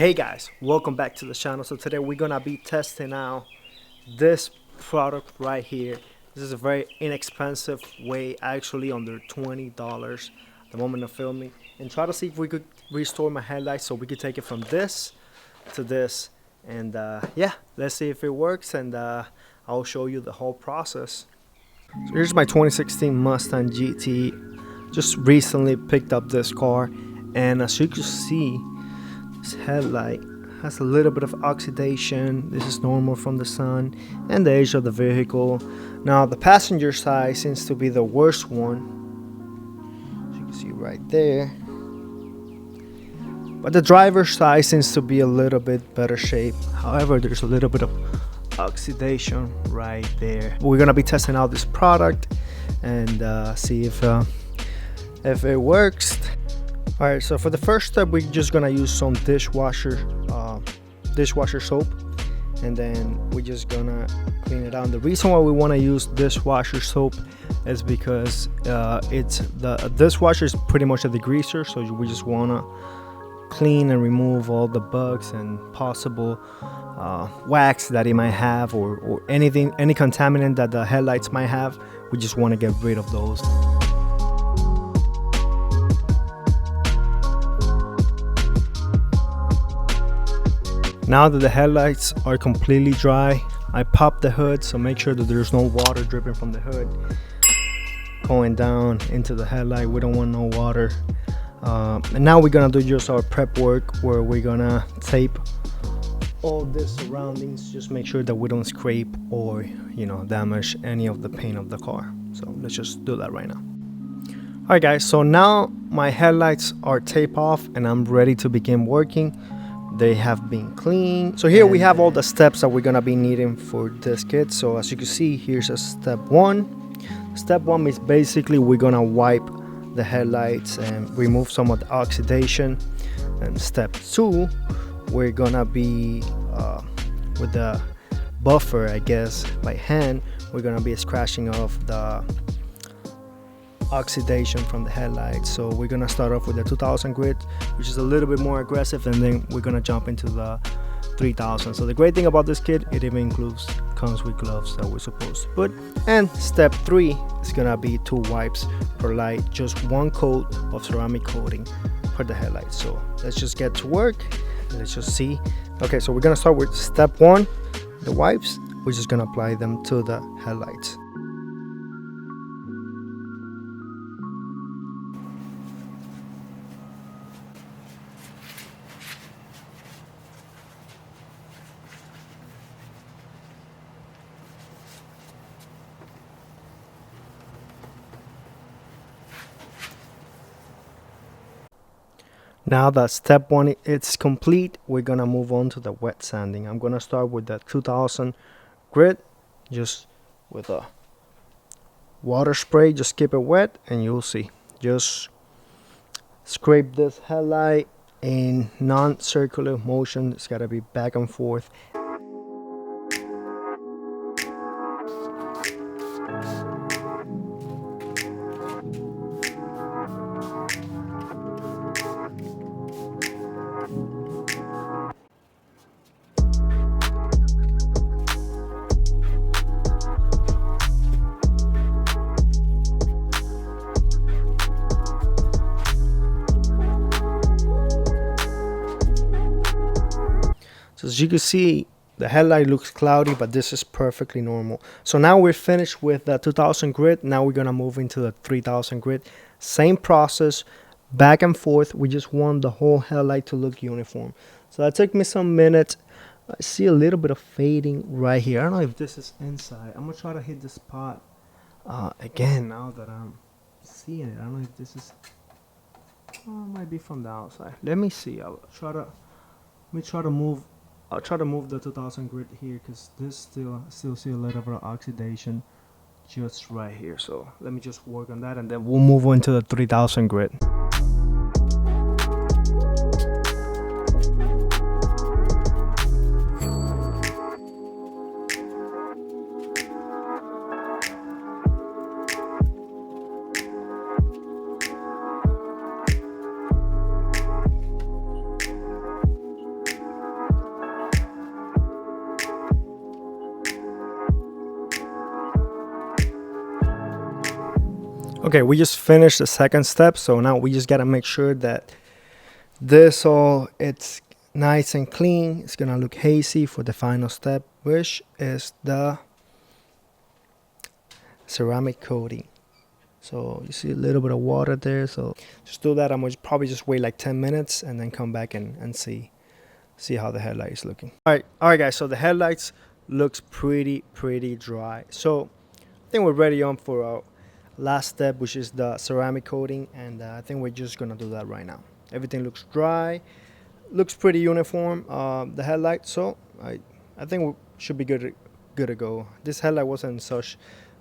Hey guys, welcome back to the channel. So today we're gonna be testing out this product right here. This is a very inexpensive way, actually under $20 at the moment of filming, and try to see if we could restore my headlights so we could take it from this to this. And yeah, let's see if it works, and I'll show you the whole process. So here's my 2016 Mustang GT. Just recently picked up this car, and as you can see, this headlight has a little bit of oxidation. This is normal from the sun and the age of the vehicle. Now the passenger side seems to be the worst one, as you can see right there, but the driver's side seems to be a little bit better shape. However, there's a little bit of oxidation right there. We're gonna be testing out this product and see if it works. Alright, so for the first step, we're just gonna use some dishwasher soap, and then we're just gonna clean it out. And the reason why we want to use dishwasher soap is because the dishwasher is pretty much a degreaser, so we just wanna clean and remove all the bugs and possible wax that it might have, or any contaminant that the headlights might have. We just want to get rid of those. Now that the headlights are completely dry, I pop the hood, so make sure that there's no water dripping from the hood going down into the headlight. We don't want no water. And now we're gonna do just our prep work, where we're gonna tape all the surroundings. Just make sure that we don't scrape or damage any of the paint of the car. So let's just do that right now. Alright guys, so now my headlights are taped off and I'm ready to begin working. They have been cleaned. So here we have all the steps that we're gonna be needing for this kit. So as you can see, here's a step one. Step one is basically we're gonna wipe the headlights and remove some of the oxidation. And step two, we're gonna be with the buffer, I guess, by hand, we're gonna be scratching off the oxidation from the headlights. So we're gonna start off with the 2000 grit, which is a little bit more aggressive, and then we're gonna jump into the 3000. So the great thing about this kit, it even comes with gloves that we're supposed to put. And step three is gonna be 2 wipes per light, just 1 coat of ceramic coating for the headlights. So let's just get to work and let's just see. Okay, so we're gonna start with step one, the wipes. We're just gonna apply them to the headlights. Now that step one it's complete, we're gonna move on to the wet sanding. I'm gonna start with the 2000 grit, just with a water spray. Just keep it wet and you'll see. Just scrape this headlight in non-circular motion. It's gotta be back and forth. So as you can see, the headlight looks cloudy, but this is perfectly normal. So now we're finished with the 2000 grit. Now we're gonna move into the 3000 grit. Same process, back and forth. We just want the whole headlight to look uniform. So that took me some minutes. I see a little bit of fading right here. I don't know if this is inside. I'm gonna try to hit this spot again now that I'm seeing it. I don't know if this is, it might be from the outside. Let me see. I'll try to move the 2000 grit here, because this still see a little bit of oxidation just right here. So let me just work on that, and then we'll move on to the 3000 grit. Okay, we just finished the second step, so now we just gotta make sure that this all it's nice and clean. It's gonna look hazy for the final step, which is the ceramic coating. So you see a little bit of water there, so just do that. I'm gonna probably just wait like 10 minutes and then come back and see how the headlight is looking. All right guys, so the headlights looks pretty dry. So I think we're ready on for our last step, which is the ceramic coating, and I think we're just gonna do that right now. Everything looks dry, looks pretty uniform, the headlight, so I think we should be good to go. This headlight wasn't in such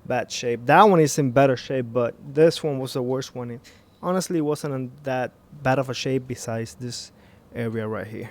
bad shape. That one is in better shape, but this one was the worst one. It honestly wasn't in that bad of a shape besides this area right here.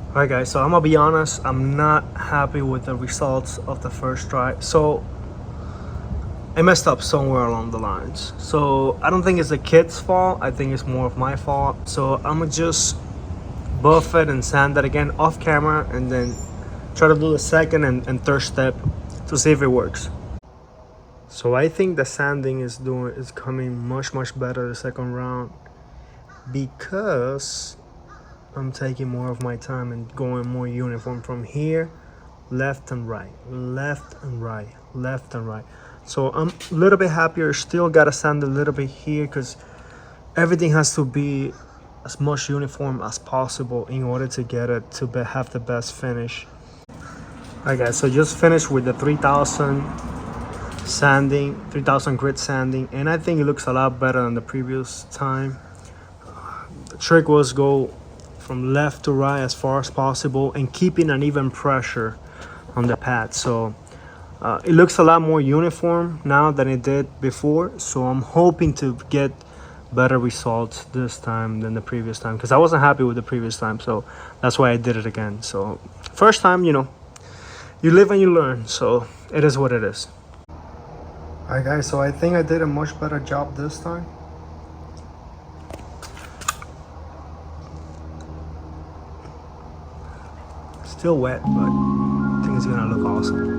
Alright guys, so I'm gonna be honest, I'm not happy with the results of the first try. So I messed up somewhere along the lines. So I don't think it's the kid's fault, I think it's more of my fault. So I'm gonna just buff it and sand that again off camera and then try to do the second and third step to see if it works. So I think the sanding is coming much better the second round because I'm taking more of my time and going more uniform from here, left and right, left and right, left and right. So I'm a little bit happier. Still gotta sand a little bit here because everything has to be as much uniform as possible in order to get it to have the best finish. Alright guys, so just finished with the 3000 sanding, 3000 grit sanding, and I think it looks a lot better than the previous time. The trick was go from left to right as far as possible and keeping an even pressure on the pad. So it looks a lot more uniform now than it did before. So I'm hoping to get better results this time than the previous time because I wasn't happy with the previous time. So that's why I did it again. So first time, you know, you live and you learn. So it is what it is. All right guys, so I think I did a much better job this time. Still wet, but I think it's gonna look awesome.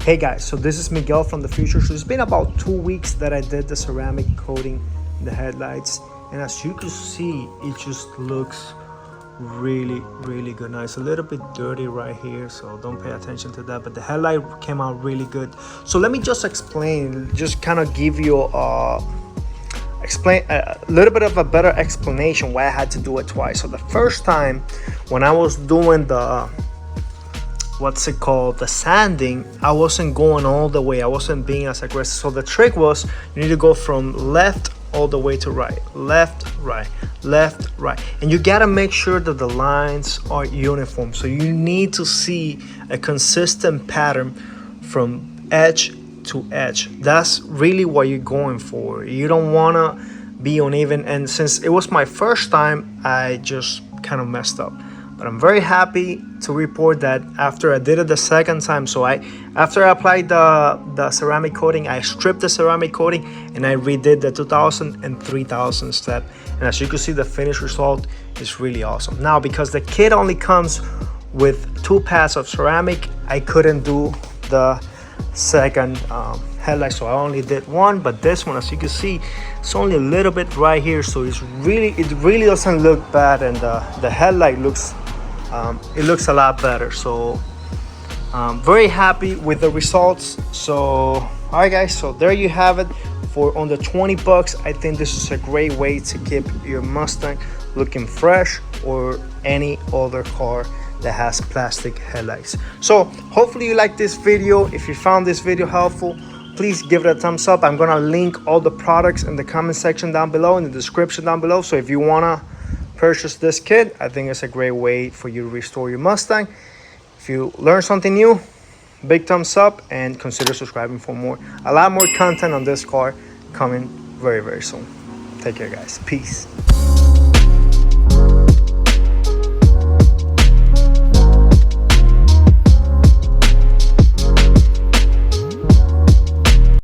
Hey guys, so this is Miguel from the future. So it's been about 2 weeks that I did the ceramic coating in the headlights, and as you can see, it just looks really good. Now it's a little bit dirty right here, so don't pay attention to that, but the headlight came out really good. So let me just explain, just kind of give you a little bit of a better explanation why I had to do it twice. So the first time when I was doing the the sanding, I wasn't going all the way, I wasn't being as aggressive. So the trick was you need to go from left all the way to right, left, right, left, right, and you gotta make sure that the lines are uniform. So you need to see a consistent pattern from edge to edge. That's really what you're going for. You don't want to be uneven, and since it was my first time, I just kind of messed up. But I'm very happy to report that after I did it the second time, so after I applied the ceramic coating, I stripped the ceramic coating and I redid the 2000 and 3000 step. And as you can see, the finished result is really awesome. Now, because the kit only comes with 2 pads of ceramic, I couldn't do the second headlight, so I only did 1. But this one, as you can see, it's only a little bit right here, so it really doesn't look bad, and the headlight looks it looks a lot better. So very happy with the results. So all right guys, so there you have it. For under 20 bucks, I think this is a great way to keep your Mustang looking fresh, or any other car that has plastic headlights. So hopefully you like this video. If you found this video helpful, please give it a thumbs up. I'm gonna link all the products in the comment section down below, in the description down below. So if you wanna purchase this kit, I think it's a great way for you to restore your Mustang. If you learn something new, big thumbs up, and consider subscribing for more. A lot more content on this car coming very, very soon. Take care guys. Peace.